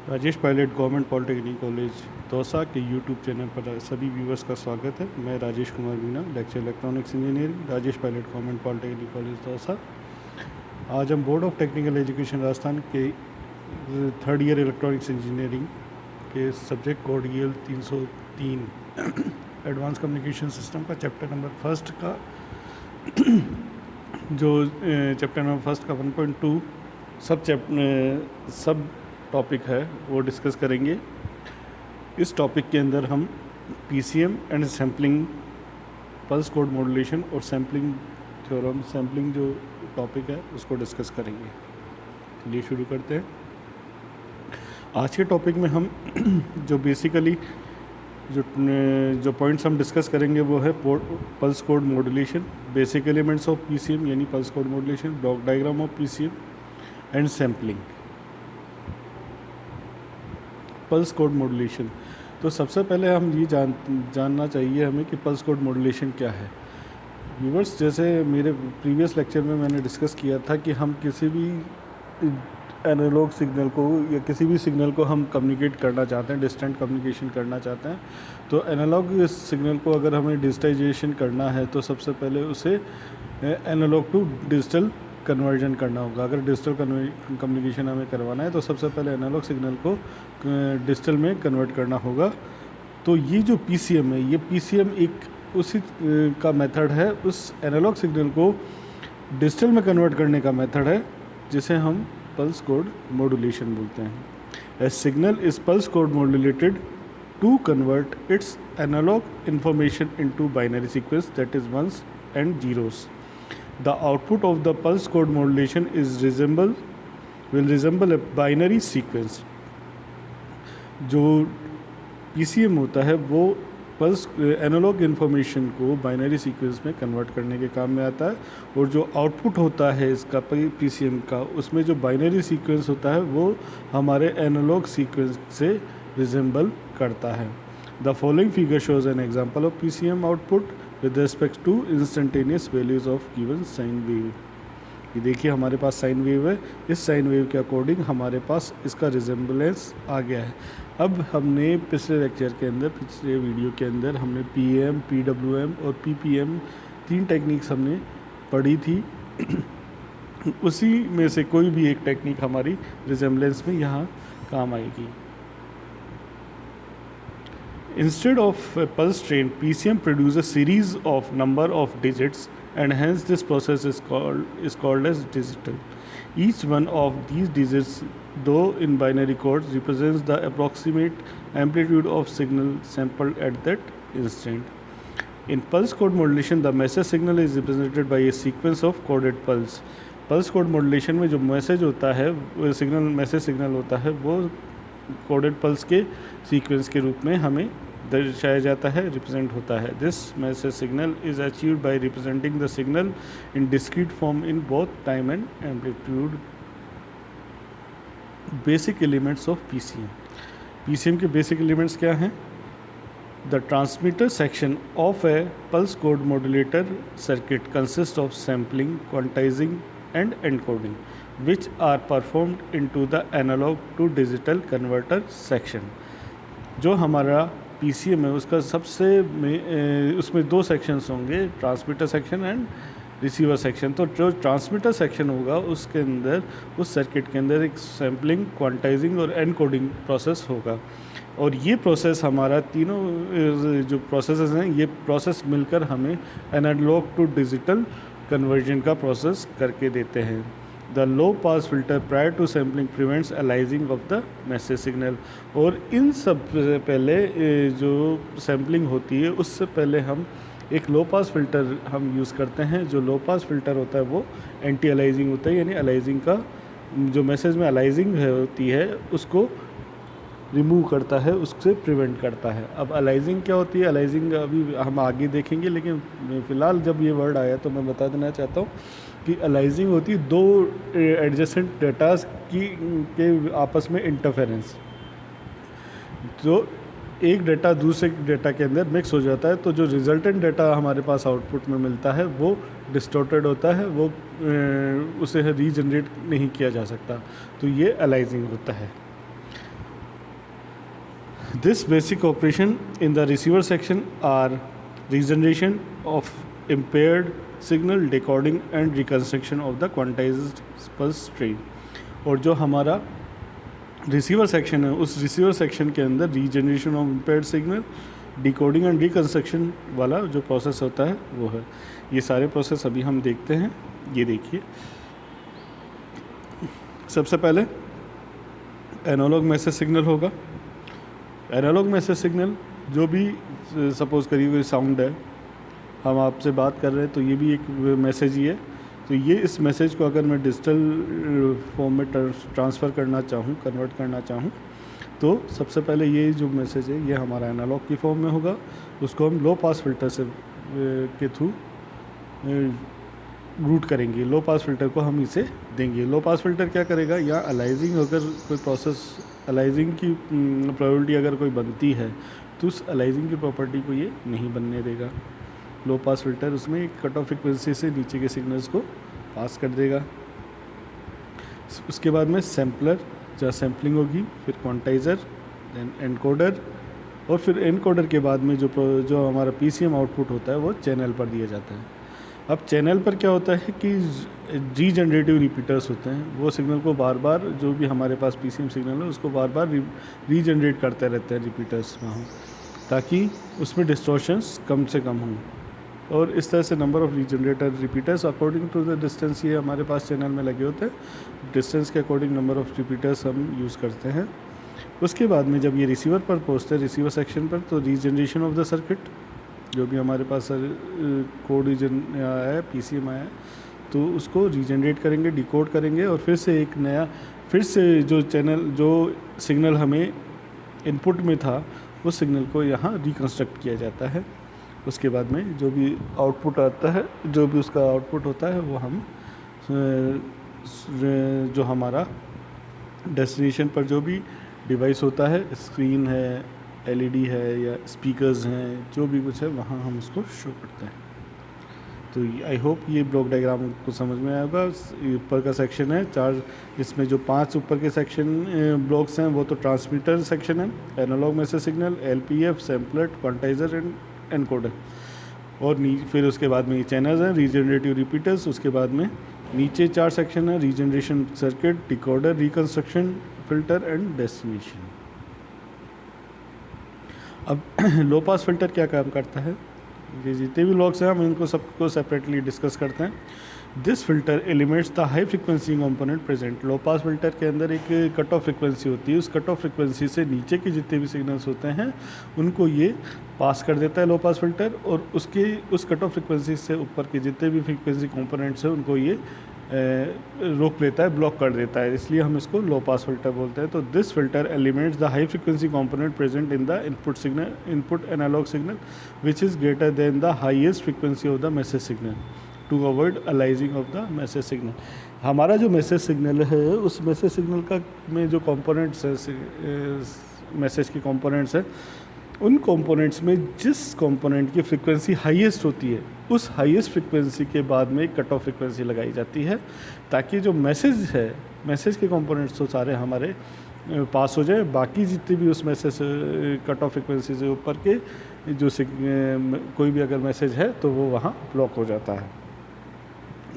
Rajesh Pilot government polytechnic college Dausa के YouTube channel पर सभी व्यूवर्स का स्वागत है। मैं Rajesh Kumar Meena, lecture electronics engineering, Rajesh Pilot government polytechnic college Dausa. आज हम board of technical education Rajasthan के थर्ड ईयर इलेक्ट्रॉनिक्स इंजीनियरिंग के subject code EL 303 advance communication system का चैप्टर नंबर फर्स्ट का जो चैप्टर नंबर फर्स्ट का 1.2 सब टॉपिक है वो डिस्कस करेंगे। इस टॉपिक के अंदर हम PCM and sampling, pulse code modulation और सैम्पलिंग थ्योरम, सैम्पलिंग जो टॉपिक है उसको डिस्कस करेंगे। चलिए शुरू करते हैं। आज के टॉपिक में हम जो बेसिकली जो पॉइंट्स हम डिस्कस करेंगे वो है pulse code modulation, basic elements of PCM यानी pulse code modulation, block diagram of PCM and sampling. Pulse code modulation, तो सबसे पहले हम ये जानना चाहिए हमें कि पल्स कोड मॉड्यूलेशन क्या है। व्यूअर्स, जैसे मेरे प्रीवियस लेक्चर में मैंने डिस्कस किया था कि हम किसी भी एनालॉग सिग्नल को या किसी भी सिग्नल को हम कम्युनिकेट करना चाहते हैं, डिस्टेंट कम्युनिकेशन करना चाहते हैं, तो एनालॉग सिग्नल को अगर हमें डिजिटाइजेशन करना है तो सबसे पहले उसे एनालॉग टू डिजिटल कन्वर्जन करना होगा। अगर डिजिटल कम्युनिकेशन हमें करवाना है तो सबसे पहले एनालॉग सिग्नल को डिजिटल में कन्वर्ट करना होगा। तो ये जो PCM है, ये PCM एक उसी का मेथड है, उस एनालॉग सिग्नल को डिजिटल में कन्वर्ट करने का मेथड है जिसे हम पल्स कोड मॉड्यूलेशन बोलते हैं। A signal is pulse code modulated to convert its analog information into binary sequence that is ones and zeros. The output of the pulse code modulation will resemble a binary sequence। जो PCM होता है वो pulse analogue information को binary sequence में convert करने के काम में आता है, और जो आउटपुट होता है इसका PCM का, उसमें जो बाइनरी सीक्वेंस होता है वो हमारे एनालॉग सीक्वेंस से रिजेंबल करता है। The following figure shows an example of PCM output with respect to instantaneous values of given sine wave. ये देखिए हमारे पास साइन वेव है, इस साइन वेव के अकॉर्डिंग हमारे पास इसका रिजेंबलेंस आ गया है। अब हमने पिछले लेक्चर के अंदर, पिछले वीडियो के अंदर हमने PM, PWM और PPM 3 टेक्निक्स हमने पढ़ी थी। उसी में से कोई भी एक टेक्निक हमारी रिजेंबलेंस में यहाँ काम आएगी। Instead of a pulse train, PCM produces a series of number of digits, and hence this process is called as digital. Each one of these digits, though in binary codes, represents the approximate amplitude of signal sampled at that instant. In pulse code modulation, the message signal is represented by a sequence of coded pulse. Pulse code modulation में जो message होता है, message signal होता है, वो coded pulse के sequence के रूप में हमें दर्शाया जाता है, रिप्रेजेंट होता है। This message signal is achieved by representing the signal in discrete form in both time and amplitude. Basic elements of PCM के बेसिक एलिमेंट्स क्या हैं? The transmitter section of a pulse code modulator circuit consist of sampling, quantizing and encoding which are performed into the analog to digital converter section। जो हमारा PCM है उसका उसमें 2 sections होंगे, transmitter section and receiver section. तो जो transmitter section होगा उसके अंदर, उस सर्किट के अंदर एक सैम्पलिंग, क्वांटाइजिंग और एनकोडिंग प्रोसेस होगा, और ये प्रोसेस हमारा तीनों जो प्रोसेसेस हैं, ये प्रोसेस मिलकर हमें एनालॉग टू डिजिटल कन्वर्जन का प्रोसेस करके देते हैं। The low pass filter prior to sampling prevents aliasing of the message signal. और इन सब से पहले जो सैम्पलिंग होती है उससे पहले हम एक लो पास फिल्टर हम यूज़ करते हैं। जो लो पास फिल्टर होता है वो एंटी अलाइजिंग होता है, यानी अलाइजिंग का जो मैसेज में अलाइजिंग होती है उसको रिमूव करता है, उससे प्रिवेंट करता है। अब अलाइजिंग क्या होती है? अलाइजिंग अभी हम आगे देखेंगे, लेकिन फ़िलहाल जब ये वर्ड आया तो मैं बता देना चाहता हूँ कि अलाइजिंग होती है 2 एडजेसेंट डेटास के आपस में इंटरफेरेंस। तो एक डेटा दूसरे डेटा के अंदर मिक्स हो जाता है, तो जो रिजल्टेंट डेटा हमारे पास आउटपुट में मिलता है वो डिस्टॉर्टेड होता है, वो उसे रीजनरेट नहीं किया जा सकता। तो ये अलाइजिंग होता है। This basic operation in the receiver section are regeneration of impaired signal, decoding and reconstruction of the quantized pulse train. और जो हमारा रिसीवर सेक्शन है उस रिसीवर सेक्शन के अंदर regeneration of impaired signal, decoding and reconstruction वाला जो process होता है वो है। ये सारे प्रोसेस अभी हम देखते हैं। ये देखिए, सबसे पहले एनालॉग मैसेज सिग्नल होगा। एनालॉग मैसेज सिग्नल जो भी सपोज़ करिए कोई साउंड है, हम आपसे बात कर रहे हैं तो ये भी एक मैसेज ही है। तो ये इस मैसेज को अगर मैं डिजिटल फॉर्म में ट्रांसफ़र करना चाहूँ, कन्वर्ट करना चाहूँ, तो सबसे पहले ये जो मैसेज है ये हमारा एनालॉग की फॉर्म में होगा। उसको हम लो पास फिल्टर से के थ्रू रूट करेंगे। लो पास फिल्टर को हम इसे देंगे। लो पास फिल्टर क्या करेगा, या अलाइजिंग अगर कोई प्रोसेस, अलाइजिंग की प्रोबेबिलिटी अगर कोई बनती है तो उस अलाइजिंग की प्रॉपर्टी को ये नहीं बनने देगा। लो पास फिल्टर उसमें एक कट ऑफ फ्रिक्वेंसी से नीचे के सिग्नल्स को पास कर देगा। उसके बाद में सैम्पलर जहाँ सैम्पलिंग होगी, फिर क्वांटाइज़र, देन एनकोडर, और फिर एनकोडर के बाद में जो हमारा पीसीएम आउटपुट होता है वो चैनल पर दिया जाता है। अब चैनल पर क्या होता है कि रीजनरेटिव रिपीटर्स होते हैं, वो सिग्नल को बार बार, जो भी हमारे पास पीसीएम सिग्नल है उसको बार बार रीजनरेट करते रहते हैं रिपीटर्स वहाँ, ताकि उसमें डिस्टॉर्शंस कम से कम हों। और इस तरह से number of regenerator repeaters according to the distance ये हमारे पास चैनल में लगे होते हैं। डिस्टेंस के अकॉर्डिंग नंबर ऑफ़ रिपीटर्स हम यूज़ करते हैं। उसके बाद में जब ये रिसीवर पर पहुँचते हैं, रिसीवर सेक्शन पर, तो रीजनरेशन ऑफ द सर्किट, जो भी हमारे पास कोड रीजन आया है, पीसीएम आया है, तो उसको रीजनरेट करेंगे, डिकोड करेंगे, और फिर से एक नया, फिर से जो चैनल, जो सिग्नल हमें इनपुट में था उस सिग्नल को यहाँ रिकन्स्ट्रक्ट किया जाता है। उसके बाद में जो भी आउटपुट आता है, जो भी उसका आउटपुट होता है वो हम जो हमारा डेस्टिनेशन पर जो भी डिवाइस होता है, स्क्रीन है, एलईडी है या स्पीकर्स हैं, जो भी कुछ है वहाँ हम उसको शो करते हैं। तो आई होप ये ब्लॉक डायग्राम को समझ में आएगा। ऊपर का सेक्शन है 4, इसमें जो 5 ऊपर के सेक्शन ब्लॉक्स हैं वो तो ट्रांसमीटर सेक्शन है, analog message signal, LPF, sampler, quantizer and encoder, और फिर उसके बाद में ये चैनल्स हैं, रीजनरेटिव रिपीटर्स। उसके बाद में नीचे 4 सेक्शन है, regeneration circuit, decoder, reconstruction, filter and destination. अब लो पास फिल्टर क्या काम करता है, ये जितने भी ब्लॉक्स हैं हम इनको सबको सेपरेटली डिस्कस करते हैं। This filter elements the high frequency component present. Low pass filter के अंदर एक कट ऑफ फ्रिक्वेंसी होती है, उस कट ऑफ फ्रिक्वेंसी से नीचे के जितने भी सिग्नल्स होते हैं उनको ये पास कर देता है लो पास फिल्टर, और उस कट ऑफ फ्रिक्वेंसी से ऊपर के जितने भी फ्रिक्वेंसी कंपोनेंट्स हैं उनको ये रोक लेता है, ब्लॉक कर देता है, इसलिए हम इसको लो पास फिल्टर बोलते हैं। तो this filter elements the high frequency component present in the input analog signal which is greater than the highest frequency of the message signal to avoid aliasing of the message signal. हमारा जो message signal है उस message signal का में जो components है, message के components हैं, उन कंपोनेंट्स में जिस कंपोनेंट की फ्रिक्वेंसी हाईएस्ट होती है उस हाईएस्ट फ्रिक्वेंसी के बाद में एक कट ऑफ फ्रिक्वेंसी लगाई जाती है, ताकि जो मैसेज है, मैसेज के कंपोनेंट्स तो सारे हमारे पास हो जाए, बाकी जितने भी उस मैसेज कट ऑफ फ्रिक्वेंसी से ऊपर के जो कोई भी अगर मैसेज है तो वो वहाँ ब्लॉक हो जाता है।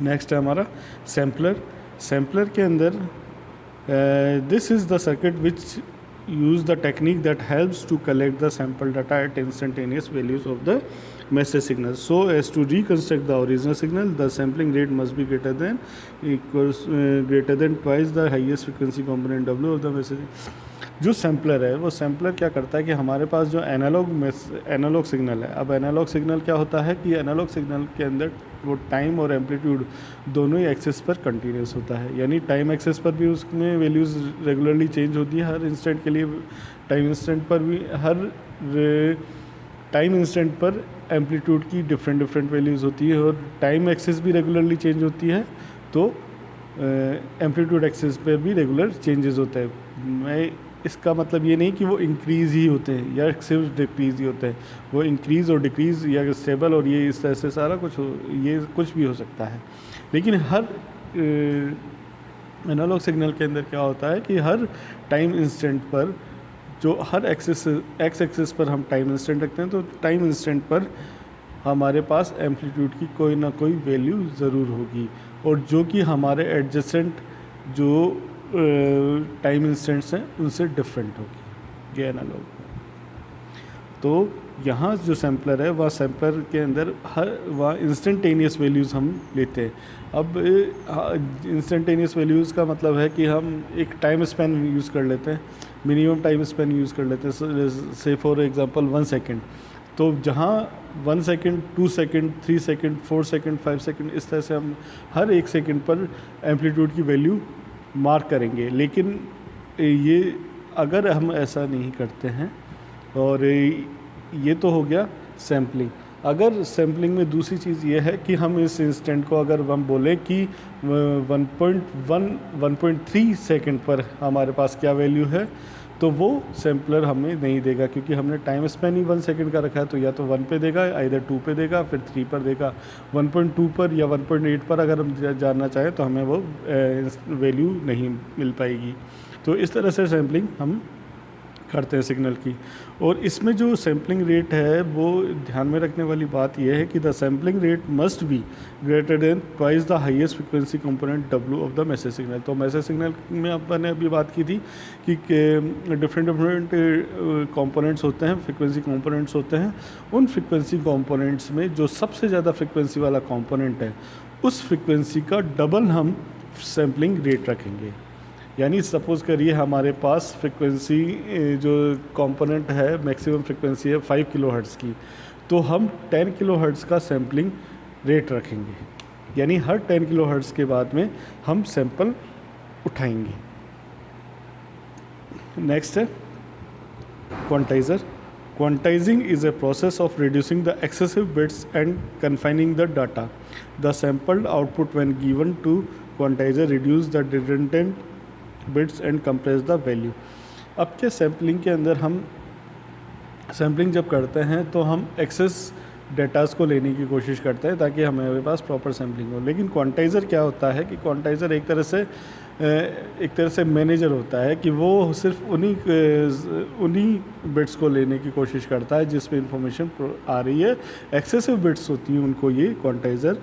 नेक्स्ट है हमारा सैम्पलर। सैम्पलर के अंदर this is the circuit which use the technique that helps to collect the sample data at instantaneous values of the message signal. So as to reconstruct the original signal, the sampling rate must be greater than twice the highest frequency component W of the message. जो sampler है वो sampler क्या करता है कि हमारे पास जो एनालॉग सिग्नल है, अब एनालॉग सिग्नल क्या होता है कि एनालॉग सिग्नल के अंदर वो टाइम और एम्पलीट्यूड दोनों ही एक्सेस पर कंटिन्यूस होता है, यानी टाइम एक्सेस पर भी उसमें वैल्यूज़ रेगुलरली चेंज होती है हर इंस्टेंट के लिए, टाइम इंस्टेंट पर भी हर टाइम इंस्टेंट पर एम्पलीट्यूड की डिफरेंट वैल्यूज़ होती है, और टाइम एक्सेस भी रेगुलरली चेंज होती है, तो एम्पलीट्यूड एक्सेस पर भी रेगुलर चेंजेस होते हैं। मैं इसका मतलब ये नहीं कि वो इंक्रीज़ ही होते हैं या सिर्फ डिक्रीज़ ही होते हैं, वो इंक्रीज़ और डिक्रीज़ या स्टेबल और ये इस तरह से सारा कुछ ये कुछ भी हो सकता है। लेकिन हर एनालॉग सिग्नल के अंदर क्या होता है कि हर टाइम इंस्टेंट पर जो हर एक्सिस पर हम टाइम इंस्टेंट रखते हैं, तो टाइम इंस्टेंट पर हमारे पास एम्पलीट्यूड की कोई ना कोई वैल्यू ज़रूर होगी, और जो कि हमारे एडजेसेंट जो टाइम इंस्टेंट्स हैं उनसे डिफरेंट होगी, ये एनालॉग। तो यहाँ जो सैम्पलर है वह सैम्पलर के अंदर वह इंस्टेंटेनियस वैल्यूज़ हम लेते हैं। अब इंस्टेंटेनियस वैल्यूज़ का मतलब है कि हम एक टाइम स्पैन यूज़ कर लेते हैं, मिनिमम टाइम स्पैन यूज़ कर लेते हैं, से फॉर एग्जांपल 1 सेकेंड। तो जहाँ 1 second, 2 second, 3 second, 4 second, 5 second, इस तरह से हम हर एक सेकेंड पर एम्पलीट्यूड की वैल्यू मार्क करेंगे। लेकिन ये अगर हम ऐसा नहीं करते हैं, और ये तो हो गया सैम्पलिंग। अगर सैम्पलिंग में दूसरी चीज़ ये है कि हम इस इंस्टेंट को अगर हम बोलें कि 1.3 सेकेंड पर हमारे पास क्या वैल्यू है, तो वो सैम्पलर हमें नहीं देगा, क्योंकि हमने टाइम स्पैन ही 1 सेकेंड का रखा है। तो या तो 1 पे देगा, आइदर 2 पे देगा, फिर 3 पर देगा। 1.2 पर या 1.8 पर अगर हम जानना चाहें तो हमें वो वैल्यू नहीं मिल पाएगी। तो इस तरह से सैम्पलिंग हम करते हैं सिग्नल की। और इसमें जो सैम्पलिंग रेट है वो ध्यान में रखने वाली बात यह है कि the sampling rate must be greater then twice the highest frequency component W of the message signal. तो मैसेज सिग्नल में अपन ने अभी बात की थी कि डिफरेंट कंपोनेंट्स होते हैं, फ्रिक्वेंसी कंपोनेंट्स होते हैं। उन फ्रिक्वेंसी कंपोनेंट्स में जो सबसे ज़्यादा फ्रिक्वेंसी वाला कंपोनेंट है, उस फ्रिक्वेंसी का डबल हम सैम्पलिंग रेट रखेंगे। यानी सपोज़ करिए हमारे पास फ्रिक्वेंसी जो कंपोनेंट है, मैक्सिमम फ्रिक्वेंसी है 5 किलोहर्ट्ज़ की, तो हम 10 किलोहर्ट्ज़ का सैम्पलिंग रेट रखेंगे। यानी हर 10 किलोहर्ट्ज़ के बाद में हम सैंपल उठाएंगे। नेक्स्ट है quantizer. Quantizing is a process of reducing the excessive bits and confining the data. The sampled output when given to quantizer reduce the redundant bits and compress the value. अब क्या sampling के अंदर हम sampling जब करते हैं तो हम एक्सेस डेटास को लेने की कोशिश करते हैं ताकि हमारे पास प्रॉपर सैम्पलिंग हो। लेकिन क्वांटाइज़र क्या होता है कि क्वांटाइज़र एक तरह से मैनेजर होता है कि वो सिर्फ उन्हीं बिट्स को लेने की कोशिश करता है जिस पे इंफॉर्मेशन आ रही है। एक्सेसिव बिट्स होती हैं उनको ये क्वांटाइज़र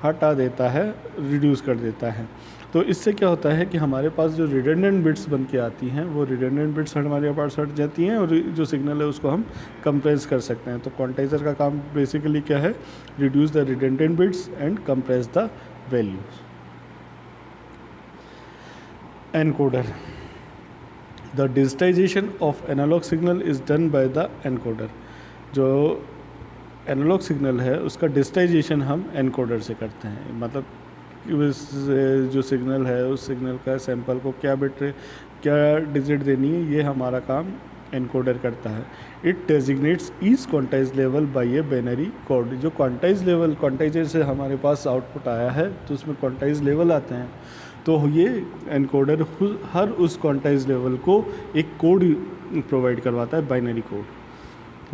हटा देता है, रिड्यूस कर देता है। तो इससे क्या होता है कि हमारे पास जो रिडंडेंट बिट्स बन के आती हैं वो रिडंडेंट बिट्स हमारे पास हट जाती हैं, और जो सिग्नल है उसको हम कंप्रेस कर सकते हैं। तो क्वांटाइज़र का काम बेसिकली क्या है? Reduce the redundant bits and compress the values. Encoder. The digitization of analog signal is done by the encoder. जो एनालॉग सिग्नल है उसका डिजिटाइजेशन हम एनकोडर से करते हैं। मतलब जो सिग्नल है उस सिग्नल का सैंपल को क्या डिजिट देनी है, ये हमारा काम एनकोडर करता है। It डेजिग्नेट्स each quantize level by a binary code. जो क्वांटाइजर से हमारे पास आउटपुट आया है तो उसमें क्वांटाइज लेवल आते हैं, तो ये एनकोडर हर उस क्वांटाइज लेवल को एक कोड प्रोवाइड करवाता है, binary code.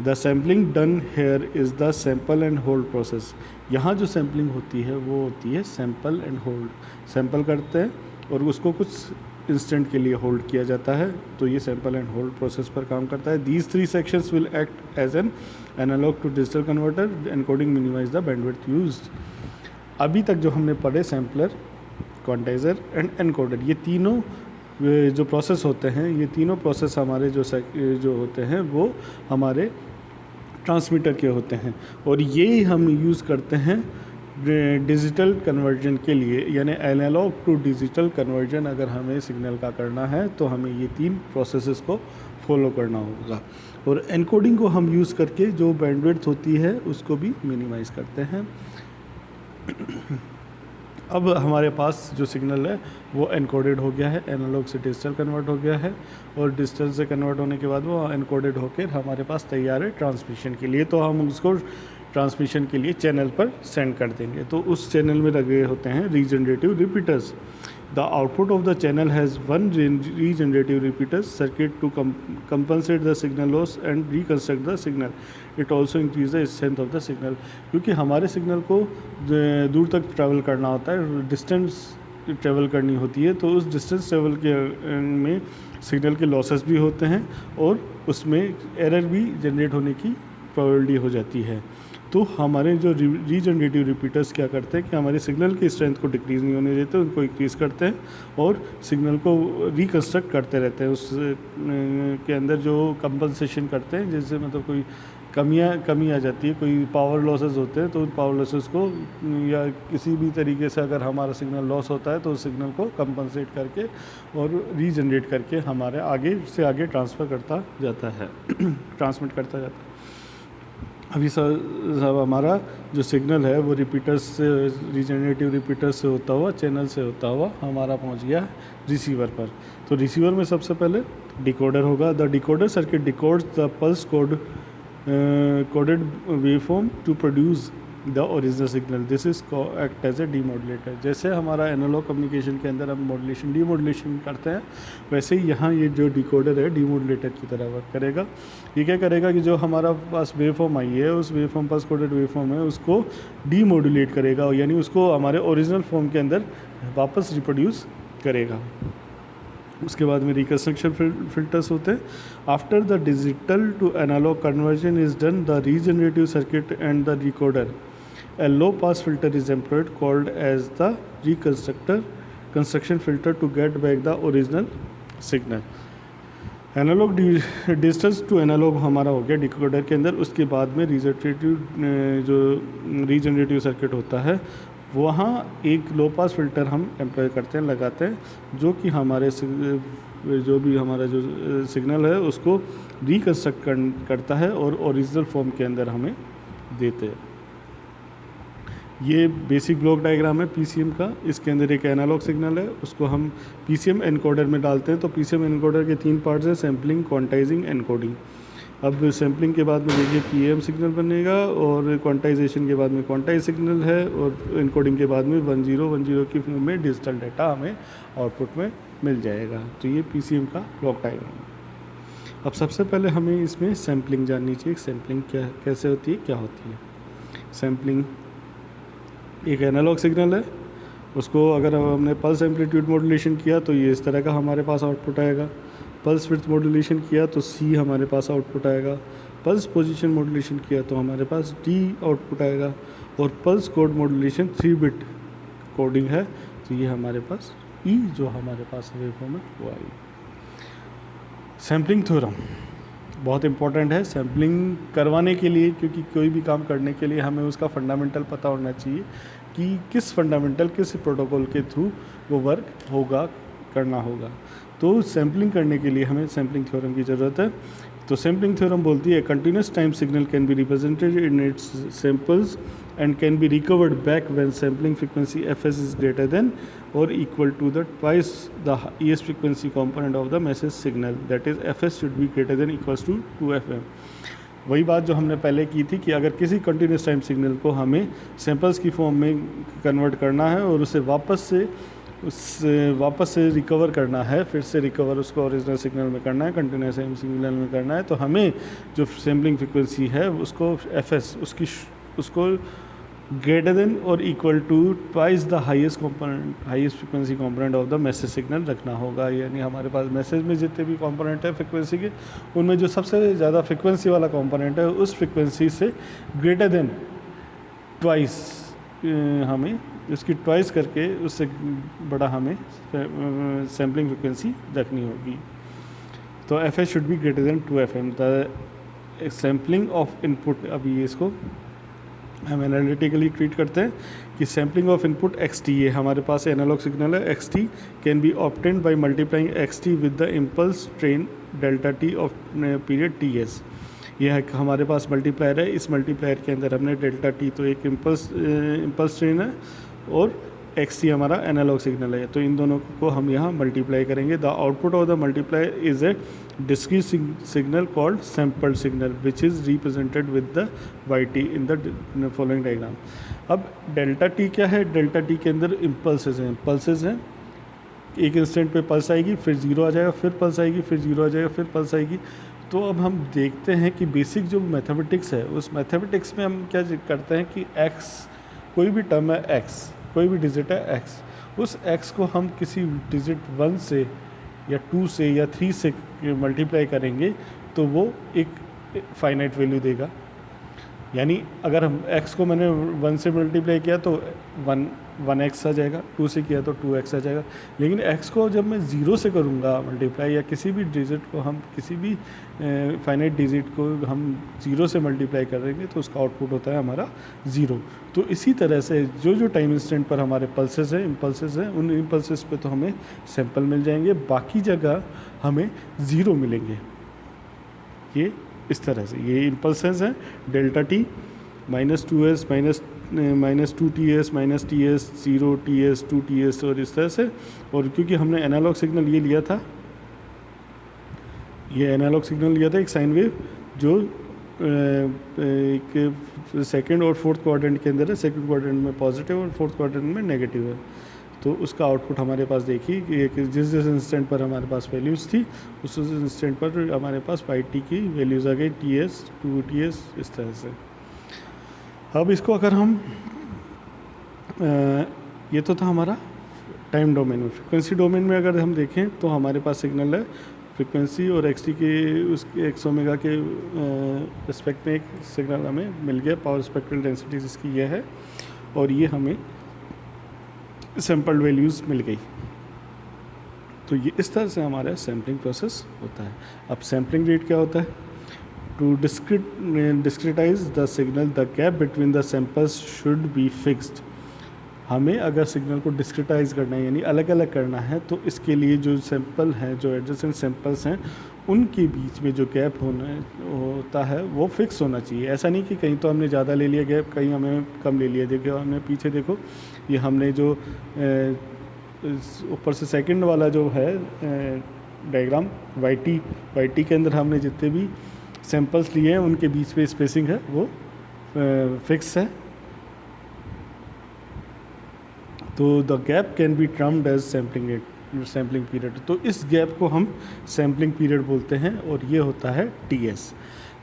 The sampling done here is the sample and hold process. यहाँ जो सैम्पलिंग होती है वो होती है सैम्पल एंड होल्ड। सैम्पल करते हैं और उसको कुछ इंस्टेंट के लिए होल्ड किया जाता है, तो ये सैम्पल एंड होल्ड प्रोसेस पर काम करता है। These 3 sections will act as an analog to digital converter, encoding minimize the bandwidth used. अभी तक जो हमने पढ़े सैम्पलर, क्वांटाइज़र एंड एनकोडर, ये तीनों जो प्रोसेस होते हैं, ये तीनों प्रोसेस हमारे जो होते हैं वो हमारे ट्रांसमीटर के होते हैं, और ये हम यूज़ करते हैं डिजिटल कन्वर्जन के लिए। यानी एनालॉग टू डिजिटल कन्वर्जन अगर हमें सिग्नल का करना है तो हमें ये 3 प्रोसेसेस को फॉलो करना होगा। और एनकोडिंग को हम यूज़ करके जो बैंडविड्थ होती है उसको भी मिनिमाइज़ करते हैं। अब हमारे पास जो सिग्नल है वो एनकोडेड हो गया है, एनालॉग से डिजिटल कन्वर्ट हो गया है, और डिजिटल से कन्वर्ट होने के बाद वो एनकोडेड होकर हमारे पास तैयार है ट्रांसमिशन के लिए। तो हम उसको ट्रांसमिशन के लिए चैनल पर सेंड कर देंगे। तो उस चैनल में लगे होते हैं regenerative repeaters. The output of the channel has 1 regenerative repeaters circuit to compensate the signal loss and reconstruct the signal. It also increase the strength of the signal. क्योंकि हमारे सिग्नल को दूर तक ट्रैवल करना होता है, डिस्टेंस ट्रेवल करनी होती है, तो उस डिस्टेंस ट्रेवल के में सिग्नल के लॉसेस भी होते हैं और उसमें एरर भी जनरेट होने की प्रोबेबिलिटी हो जाती है। तो हमारे जो रीजनरेटिव रिपीटर्स क्या करते हैं कि हमारे सिग्नल की स्ट्रेंथ को डिक्रीज़ नहीं होने देते, उनको इंक्रीज़ करते हैं और सिग्नल को रिकन्स्ट्रक्ट करते रहते हैं। उस के अंदर जो कंपनसेशन करते हैं, जैसे मतलब कोई कमी आ जाती है, कोई पावर लॉसेस होते हैं, तो उन पावर लॉसेस को या किसी भी तरीके से अगर हमारा सिग्नल लॉस होता है तो उस सिग्नल को कंपनसेट करके और रीजनरेट करके हमारे आगे से आगे ट्रांसमिट करता जाता है। अभी सब हमारा जो सिग्नल है वो रिपीटर्स से, रीजनरेटिव रिपीटर्स से होता हुआ, चैनल से होता हुआ हमारा पहुंच गया रिसीवर पर। तो रिसीवर में सबसे पहले डिकोडर होगा। The decoder circuit decodes the pulse coded waveform to produce the original signal. This is act as a demodulator. जैसे हमारा एनालॉग कम्युनिकेशन के अंदर हम मॉड्यूलेशन डीमॉड्यूलेशन करते हैं, वैसे ही यहाँ ये जो डिकोडर है डीमॉड्यूलेटर की तरह वर्क करेगा। ये क्या करेगा कि जो हमारा पास वेवफॉर्म आई है, उस वेवफॉर्म पल्स कोडेड वेवफॉर्म है, उसको डीमॉड्यूलेट करेगा, यानी उसको हमारे ओरिजिनल फॉर्म के अंदर वापस रिप्रोड्यूस करेगा। उसके बाद में रिकन्स्ट्रक्शन फिल्टर्स होते हैं। After the digital to analog conversion is done the regenerative circuit and the decoder, a low pass filter is employed called as the construction filter to get back the original signal. Analog digital to analog हमारा हो गया decoder के अंदर। उसके बाद में जो regenerative circuit होता है, वहाँ एक लो पास फिल्टर हम एम्प्लॉय करते हैं, लगाते हैं, जो कि हमारे जो भी हमारा जो सिग्नल है उसको रिकन्स्ट्रक्ट करता है और ओरिजिनल फॉर्म के अंदर हमें देते हैं। ये बेसिक ब्लॉक डायग्राम है पीसीएम का। इसके अंदर एक एनालॉग सिग्नल है, उसको हम पीसीएम एनकोडर में डालते हैं। तो पीसीएम एनकोडर के 3 पार्ट्स हैं, सैम्पलिंग, क्वांटाइजिंग, एनकोडिंग। अब सैम्पलिंग के बाद में देखिए पीएम सिग्नल बनेगा और क्वांटाइजेशन के बाद में क्वांटाइज सिग्नल है और एनकोडिंग के बाद में 1010 की फॉर्म में डिजिटल डाटा हमें आउटपुट में मिल जाएगा। तो ये पीसीएम का ब्लॉक डायग्राम है। अब सबसे पहले हमें इसमें सैम्पलिंग जाननी चाहिए। सैम्पलिंग कैसे होती है, क्या होती है। सैम्पलिंग एक एनालॉग सिग्नल है, उसको अगर हमने पल्स एम्पलीट्यूड मॉड्यूलेशन किया तो ये इस तरह का हमारे पास आउटपुट आएगा। पल्स विड्थ मॉड्यूलेशन किया तो सी हमारे पास आउटपुट आएगा। पल्स पोजीशन मॉड्यूलेशन किया तो हमारे पास डी आउटपुट आएगा। और pulse code modulation 3 bit coding है, तो ये हमारे पास ई जो हमारे पास वेवफॉर्म है वो आएगी। सैम्पलिंग थ्योरम बहुत इंपॉर्टेंट है सैम्पलिंग करवाने के लिए, क्योंकि कोई भी काम करने के लिए हमें उसका फंडामेंटल पता होना चाहिए कि किस प्रोटोकॉल के थ्रू वो वर्क होगा, करना होगा। तो सैम्पलिंग करने के लिए हमें सैम्पलिंग थ्योरम की ज़रूरत है। तो सैम्पलिंग थ्योरम बोलती है continuous time signal can be represented in its samples and can be recovered back when sampling frequency fs is greater than or equal to the twice the highest frequency component of the message signal, that is fs should be greater than equals to 2fm। वही बात जो हमने पहले की थी कि अगर किसी कंटिन्यूस टाइम सिग्नल को हमें सैम्पल्स की फॉर्म में कन्वर्ट करना है और उसे वापस से रिकवर करना है, फिर से रिकवर उसको ओरिजिनल सिग्नल में करना है, कंटिन्यूस टाइम सिग्नल में करना है, तो हमें जो सैम्पलिंग फ्रिक्वेंसी है उसको fs उसको ग्रेटर देन और equal to twice the highest frequency component of the message signal रखना होगा। यानी हमारे पास मैसेज में जितने भी कंपोनेंट है फ्रिक्वेंसी के, उनमें जो सबसे ज़्यादा फ्रिक्वेंसी वाला कंपोनेंट है उस फ्रिक्वेंसी से ग्रेटर देन ट्वाइस, हमें उसकी ट्वाइस करके उससे बड़ा हमें सैम्पलिंग फ्रिक्वेंसी रखनी होगी। तो fs should be greater then 2fm। The sampling of input, अभी ये इसको हम एनालिटिकली ट्रीट करते हैं कि सैम्पलिंग ऑफ इनपुट xt, ये हमारे पास एनालॉग सिग्नल है, xt can be obtained by multiplying xt with the impulse train delta T of period ts। यह हमारे पास मल्टीप्लायर है, इस मल्टीप्लायर के अंदर हमने डेल्टा टी तो एक इम्पल्स ट्रेन है और xt हमारा एनालॉग सिग्नल है, तो इन दोनों को हम यहाँ मल्टीप्लाई करेंगे। The output of the multiplier is a discrete signal called sampled signal which is represented with the yt in the following diagram। अब डेल्टा टी क्या है, डेल्टा टी के अंदर इम्पल्सेस हैं, एक इंस्टेंट पे पल्स आएगी, फिर जीरो आ जाएगा, फिर पल्स आएगी, फिर जीरो आ जाएगा, फिर पल्स आएगी। तो अब हम देखते हैं कि बेसिक जो मैथमेटिक्स है, उस मैथमेटिक्स में हम क्या करते हैं कि x, कोई भी टर्म है x, कोई भी डिजिट है x, उस x को हम किसी डिजिट 1 से या 2 से या 3 से मल्टीप्लाई करेंगे तो वो एक फाइनाइट वैल्यू देगा। यानी अगर हम x को मैंने 1 से मल्टीप्लाई किया तो 1x आ जाएगा, 2 से किया तो 2x आ जाएगा। लेकिन x को जब मैं 0 से करूँगा मल्टीप्लाई, या किसी भी डिजिट को हम किसी भी फाइनाइट डिजिट को हम 0 से मल्टीप्लाई करेंगे तो उसका आउटपुट होता है हमारा 0। तो इसी तरह से जो जो टाइम इंस्टेंट पर हमारे पल्सेस हैं, इम्पल्सेस हैं, उन इम्पल्सेस पे तो हमें सैंपल मिल जाएंगे, बाकी जगह हमें 0 मिलेंगे। ये इस तरह से ये इम्पल्सेस हैं, delta T -2s -2ts -ts 0ts 2ts और इस तरह से। और क्योंकि हमने एनालॉग सिग्नल ये लिया था, ये एनालॉग सिग्नल लिया था एक साइन वेव जो एक सेकंड और फोर्थ क्वाड्रेंट के अंदर है। सेकंड क्वाड्रेंट में पॉजिटिव और फोर्थ क्वाड्रेंट में नेगेटिव है। तो उसका आउटपुट हमारे पास देखिए कि जिस जिस इंस्टेंट पर हमारे पास वैल्यूज़ थी उस इंस्टेंट पर हमारे पास पाई टी की वैल्यूज़ आ गई, ts 2ts इस तरह से। अब इसको अगर हम ये तो था हमारा टाइम डोमेन में। फ्रिक्वेंसी डोमेन में अगर हम देखें तो हमारे पास सिग्नल है फ्रिक्वेंसी और एक्स टी के उसके एक्स ओमेगा के रिस्पेक्ट में एक सिग्नल हमें मिल गया, पावर स्पेक्ट्रल डेंसिटी जिसकी यह है, और ये हमें सैम्पल्ड वैल्यूज़ मिल गई। तो ये इस तरह से हमारा सैम्पलिंग प्रोसेस होता है। अब सैम्पलिंग रेट क्या होता है? To discretize the signal the gap between the samples should be fixed. हमें अगर सिग्नल को डिस्क्रिटाइज करना है यानी अलग अलग करना है तो इसके लिए जो सैंपल हैं, जो एडजेसेंट सैंपल्स हैं, उनके बीच में जो गैप होता है वो फिक्स होना चाहिए। ऐसा नहीं कि कहीं तो हमने ज़्यादा ले लिया गैप, कहीं हमें कम ले लिया। देखो हमने पीछे देखो, ये हमने जो ऊपर से सेकंड वाला जो है डायग्राम वाई टी के अंदर हमने जितने भी सैंपल्स लिए हैं उनके बीच में स्पेसिंग है वो फिक्स है। तो the gap can be termed as sampling period. तो इस गैप को हम सैम्पलिंग पीरियड बोलते हैं और ये होता है ts।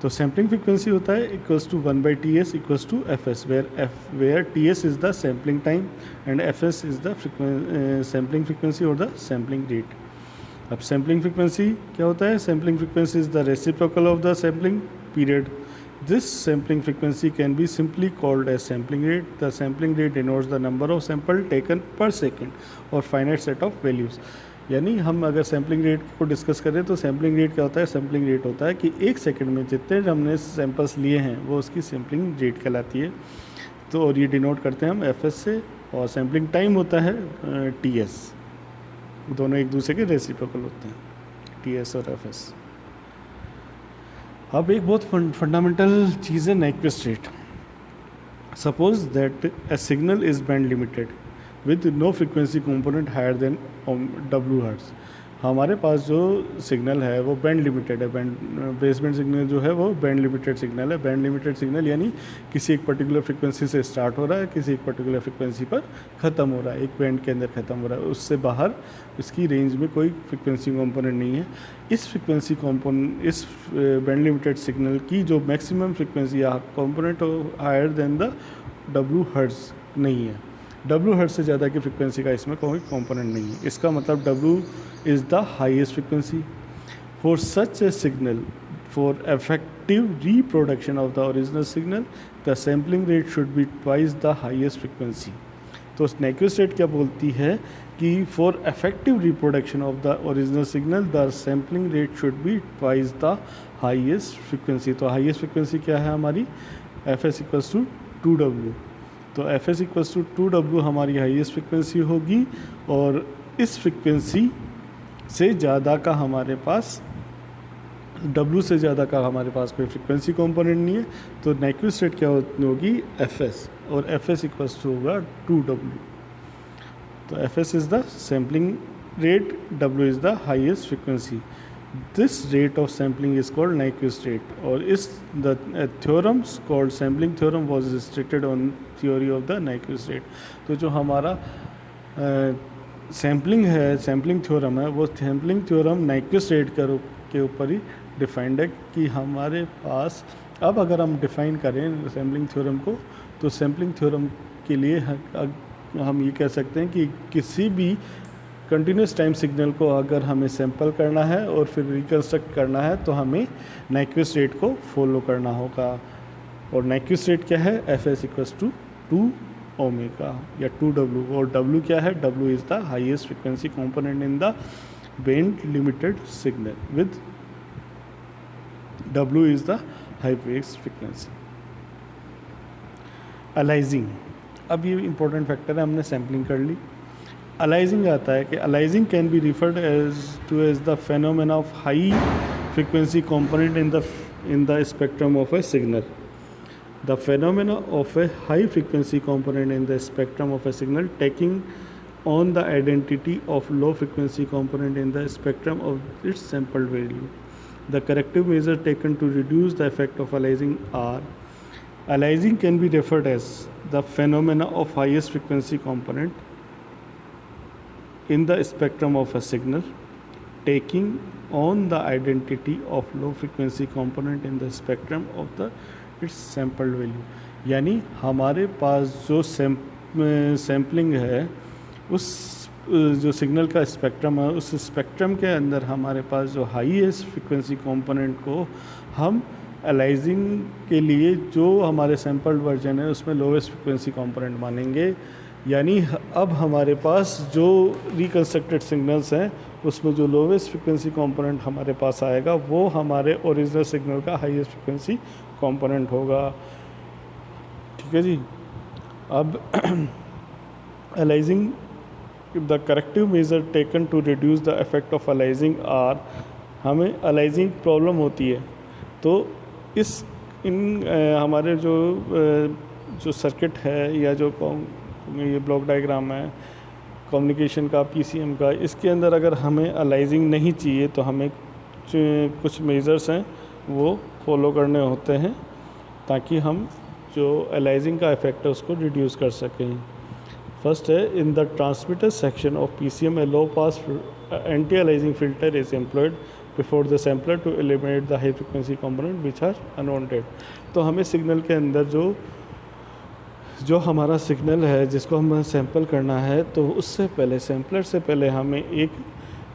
तो सैम्पलिंग फ्रिक्वेंसी होता है equals to 1/ts equals to fs, where ts is the sampling time and fs is the sampling frequency और द सैम्पलिंग रेट। अब सैम्पलिंग फ्रिक्वेंसी क्या होता है? Sampling frequency is the reciprocal of the sampling period. This sampling frequency can be simply called as sampling rate. The sampling rate denotes the number of sample taken per second or finite set of values. यानी हम अगर sampling rate को discuss करें तो sampling rate क्या होता है? Sampling rate होता है कि एक सेकंड में जितने हमने सैंपल्स लिए हैं वो उसकी सैम्पलिंग रेट कहलाती है। तो और ये डिनोट करते हैं हम fs से, और सैम्पलिंग टाइम होता है ts। दोनों एक दूसरे के रेसिप्रोकल होते हैं, ts और fs। अब एक बहुत फंडामेंटल चीज़ है Nyquist rate. Suppose that a signal is band limited with no frequency component higher than W hertz. हमारे पास जो सिग्नल है वो बैंड लिमिटेड है। बेसबैंड सिग्नल जो है वो बैंड लिमिटेड सिग्नल है। बैंड लिमिटेड सिग्नल यानी किसी एक पर्टिकुलर फ्रिक्वेंसी से स्टार्ट हो रहा है, किसी एक पर्टिकुलर फ्रिक्वेंसी पर ख़त्म हो रहा है, एक बैंड के अंदर ख़त्म हो रहा है, उससे बाहर इसकी रेंज में कोई फ्रिक्वेंसी कंपोनेंट नहीं है। इस फ्रिक्वेंसी कंपोनेंट, इस बैंड लिमिटेड सिग्नल की जो मैक्सिमम फ्रिक्वेंसी या component higher than the W hertz नहीं है। W हर्ट्ज़ से ज़्यादा की फ्रिक्वेंसी का इसमें कोई कंपोनेंट नहीं है। इसका मतलब W is the highest frequency. For such a signal, for effective reproduction of the original signal, the sampling rate should be twice the highest frequency. तो नाइक्वेस्ट रेट क्या बोलती है कि for effective reproduction of the original signal, the sampling rate should be twice the highest frequency. तो highest frequency क्या है हमारी? fs equals to 2w। तो fs equals to 2w हमारी हाईएस्ट फ्रिक्वेंसी होगी, और इस फ्रिक्वेंसी से ज़्यादा का हमारे पास, W से ज़्यादा का हमारे पास कोई फ्रिक्वेंसी कंपोनेंट नहीं है। तो नाइक्वेस्ट रेट क्या होगी? fs, और fs इक्वल्स टू होगा 2w। तो fs is the sampling rate, w is the highest frequency. This rate of sampling is called Nyquist rate. और इस the theorems called sampling theorem was restricted on theory of the Nyquist rate. तो जो हमारा sampling है, sampling theorem है, वो sampling theorem Nyquist rate के ऊपर ही डिफाइंड है कि हमारे पास। अब अगर हम डिफ़ाइन करें सैम्पलिंग थ्योरम को, तो सैम्पलिंग थ्योरम के लिए हम ये कह सकते हैं कि किसी भी कंटिन्यूस टाइम सिग्नल को अगर हमें सैंपल करना है और फिर रिकन्स्ट्रक्ट करना है तो हमें नाइक्विस्ट रेट को फॉलो करना होगा। और नाइक्विस्ट रेट क्या है? F s equals to 2 omega या 2W। और W क्या है? W is the highest frequency component in the band limited signal with W is the highest frequency. Aliasing, अब ये इंपॉर्टेंट फैक्टर है, हमने सैम्पलिंग कर ली। अलाइजिंग आता है कि aliasing can be referred as the phenomena of high frequency component in the spectrum of a signal. The phenomena of a high frequency component in the spectrum of a signal taking on the identity of low frequency component in the spectrum of its sampled value. The corrective measure taken to reduce the effect of aliasing are: aliasing can be referred as the phenomena of highest frequency component in the spectrum of a signal taking on the identity of low frequency component in the spectrum of the its sampled value। यानी हमारे पास जो sampling है उस जो signal का spectrum है, उस स्पेक्ट्रम के अंदर हमारे पास जो हाईएस्ट फ्रीक्वेंसी कंपोनेंट को हम अलाइजिंग के लिए जो हमारे सैम्पल्ड वर्जन है उसमें लोवेस्ट फ्रीक्वेंसी कंपोनेंट मानेंगे। यानी अब हमारे पास जो रिकन्स्ट्रक्टेड सिग्नल्स हैं उसमें जो लोवेस्ट फ्रीक्वेंसी कंपोनेंट हमारे पास आएगा वो हमारे ओरिजिनल सिग्नल का हाईएस्ट फ्रीक्वेंसी कंपोनेंट होगा। ठीक है जी। अब aliasing, the corrective measure taken to reduce the effect of aliasing are, हमें अलाइजिंग प्रॉब्लम होती है तो हमारे जो सर्किट है या जो ये ब्लॉक डायग्राम है कम्युनिकेशन का, पीसीएम का, इसके अंदर अगर हमें अलाइजिंग नहीं चाहिए तो हमें कुछ मेजर्स हैं वो फॉलो करने होते हैं ताकि हम जो अलाइजिंग का इफेक्ट है उसको रिड्यूस कर सकें। फर्स्ट है, in the transmitter section of PCM a low pass anti aliasing filter is employed before the sampler to eliminate the high frequency component which are unwanted. तो हमें सिग्नल के अंदर जो हमारा सिग्नल है जिसको हमें सैंपल करना है तो उससे पहले, सैम्पलर से पहले हमें एक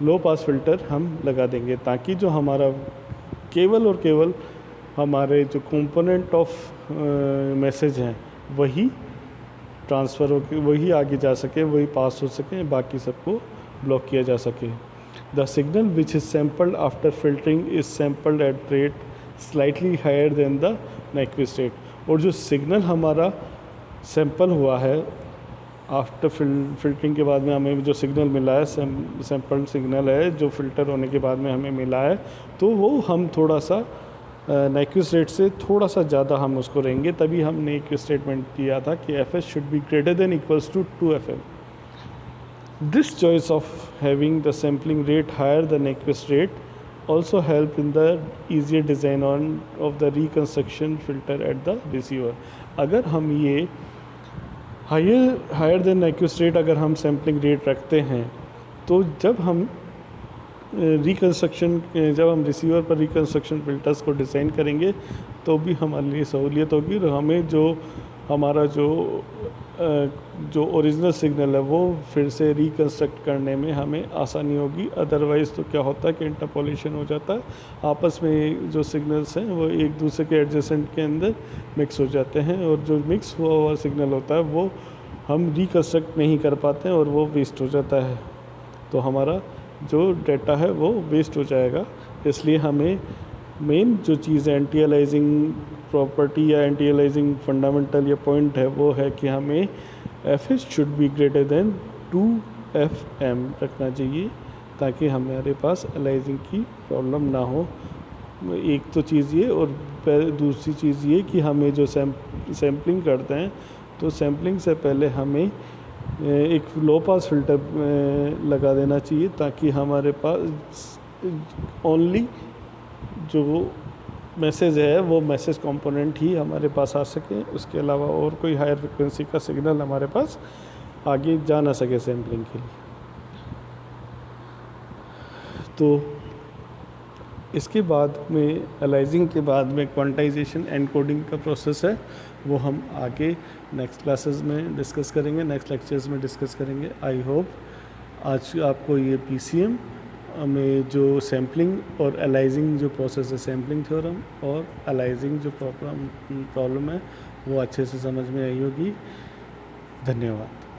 लो पास फिल्टर हम लगा देंगे ताकि जो हमारा केवल और केवल हमारे जो कंपोनेंट ऑफ मैसेज हैं वही ट्रांसफ़र हो के वही आगे जा सके, वही पास हो सके, बाकी सबको ब्लॉक किया जा सके। The signal which is sampled after filtering is sampled at rate slightly higher than the Nyquist rate. और जो सिग्नल हमारा सैंपल हुआ है आफ्टर फिल्टरिंग के बाद में हमें जो सिग्नल मिला है, सैंपल सिग्नल है जो फिल्टर होने के बाद में हमें मिला है, तो वो हम थोड़ा सा नाइक्विस्ट रेट से थोड़ा सा ज़्यादा हम उसको रहेंगे। तभी हमने एक स्टेटमेंट दिया था कि F S should be greater than equals to 2FM। This choice of having the sampling rate higher the Nyquist rate also help in the easier design of the reconstruction filter at the receiver। अगर हम ये higher than Nyquist rate अगर हम sampling rate रखते हैं तो जब हम रिसीवर पर रिकन्स्ट्रक्शन फिल्टर्स को डिज़ाइन करेंगे तो भी हमारे लिए सहूलियत होगी और हमें हमारा जो ओरिजिनल सिग्नल है वो फिर से रिकन्स्ट्रक्ट करने में हमें आसानी होगी। अदरवाइज़ तो क्या होता है कि इंटरपोलेशन हो जाता है, आपस में जो सिग्नल्स हैं वो एक दूसरे के एडजेसेंट के अंदर मिक्स हो जाते हैं और जो मिक्स हुआ सिग्नल होता है वो हम रिकन्स्ट्रक्ट नहीं कर पाते हैं और वो वेस्ट हो जाता है, तो हमारा जो डेटा है वो वेस्ट हो जाएगा। इसलिए हमें मेन जो चीज़ है एंटी अलाइजिंग प्रॉपर्टी या एंटी अलाइजिंग फंडामेंटल या पॉइंट है वो है कि हमें F S should be greater then 2FM रखना चाहिए ताकि हमारे पास अलाइजिंग की प्रॉब्लम ना हो। एक तो चीज़ ये, और दूसरी चीज़ ये कि हमें जो सैम्पलिंग करते हैं तो सैम्पलिंग से पहले हमें एक लो पास फिल्टर लगा देना चाहिए ताकि हमारे पास ओनली जो मैसेज है वो मैसेज कंपोनेंट ही हमारे पास आ सके, उसके अलावा और कोई हायर फ्रिक्वेंसी का सिग्नल हमारे पास आगे जा ना सके सैम्पलिंग के लिए। तो इसके बाद में एलाइजिंग के बाद में क्वांटाइजेशन एंड कोडिंग का प्रोसेस है, वो हम आगे नेक्स्ट क्लासेस में डिस्कस करेंगे, नेक्स्ट लेक्चर्स में डिस्कस करेंगे। आई होप आज आपको ये पीसीएम में जो सैम्पलिंग और एलाइजिंग जो प्रोसेस है, सैम्पलिंग थ्योरम और एलाइजिंग जो प्रॉब्लम है वो अच्छे से समझ में आई होगी। धन्यवाद।